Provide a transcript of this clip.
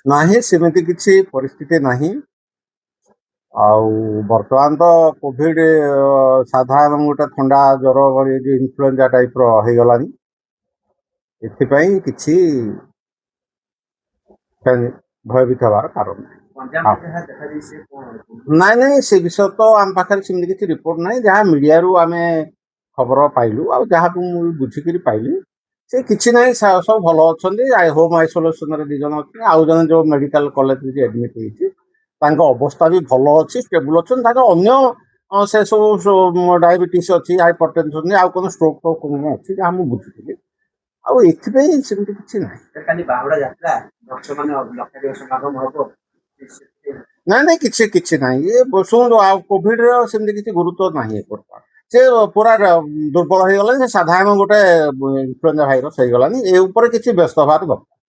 ନାହିଁ ସେମିତି କିଛି ପରିସ୍ଥିତି ନାହିଁ। ଆଉ ବର୍ତ୍ତମାନ ତ କୋଭିଡ ସାଧାରଣ ଗୋଟେ ଥଣ୍ଡା ଜ୍ୱର ଭଳି ଇନଫ୍ଲୁଏଞ୍ଜା ଟାଇପର ହେଇଗଲାଣି। ଏଥିପାଇଁ କିଛି ଭୟଭୀତ ହେବାର କାରଣ ନାଇଁ ନାଇଁ ସେ ବିଷୟ ତ ଆମ ପାଖରେ ସେମିତି କିଛି ରିପୋର୍ଟ ନାହିଁ। ଯାହା ମିଡିଆରୁ ଆମେ ଖବର ପାଇଲୁ ଆଉ ଯାହାକୁ ମୁଁ ବୁଝିକିରି ପାଇଲି ସେ କିଛି ନାହିଁ, ସବୁ ଭଲ ଅଛନ୍ତି। ହୋମ ଆଇସୋଲେସନରେ 2 ଜଣ ଅଛନ୍ତି। ଆଉ ଜଣେ ଯୋଉ ମେଡିକାଲ କଲେଜରେ ଆଡମିଟ ହେଇଛି ତାଙ୍କ ଅବସ୍ଥା ବି ଭଲ ଅଛି, ଷ୍ଟେବୁଲ ଅଛନ୍ତି। ତାଙ୍କ ଅନ୍ୟ ସେ ସବୁ ଡାଇବେଟିସ୍ ଅଛି, ହାଇପର ଟେନସନ, ଆଉ କଣ ଷ୍ଟ୍ରୋକ ଫ୍ରୋକ୍ ଅଛି ଯାହା ମୁଁ ବୁଝିଥିଲି। ଆଉ ଏଥିପାଇଁ ସେମିତି କିଛି ନାହିଁ। କାଲି ବାହୁଡା ଯାତ୍ରା ଭକ୍ତମାନେ ଲକ୍ଷାଧିକ ସମାଗମ ହବ। ନାଇଁ ନାଇଁ କିଛି କିଛି ନାହିଁ। ଶୁଣନ୍ତୁ, ଆଉ କୋଭିଡର ସେମିତି କିଛି ଗୁରୁତ୍ୱ ନାହିଁ। ବର୍ତ୍ତମାନ ସେ ପୁରା ଦୁର୍ବଳ ହେଇଗଲାଣି। ସେ ସାଧାରଣ ଗୋଟେ ଇନଫ୍ଲୁଏଞ୍ଜା ଭାଇରସ ହେଇଗଲାଣି। ଏ ଉପରେ କିଛି ବ୍ୟସ୍ତ ହବାର ଦରକାର।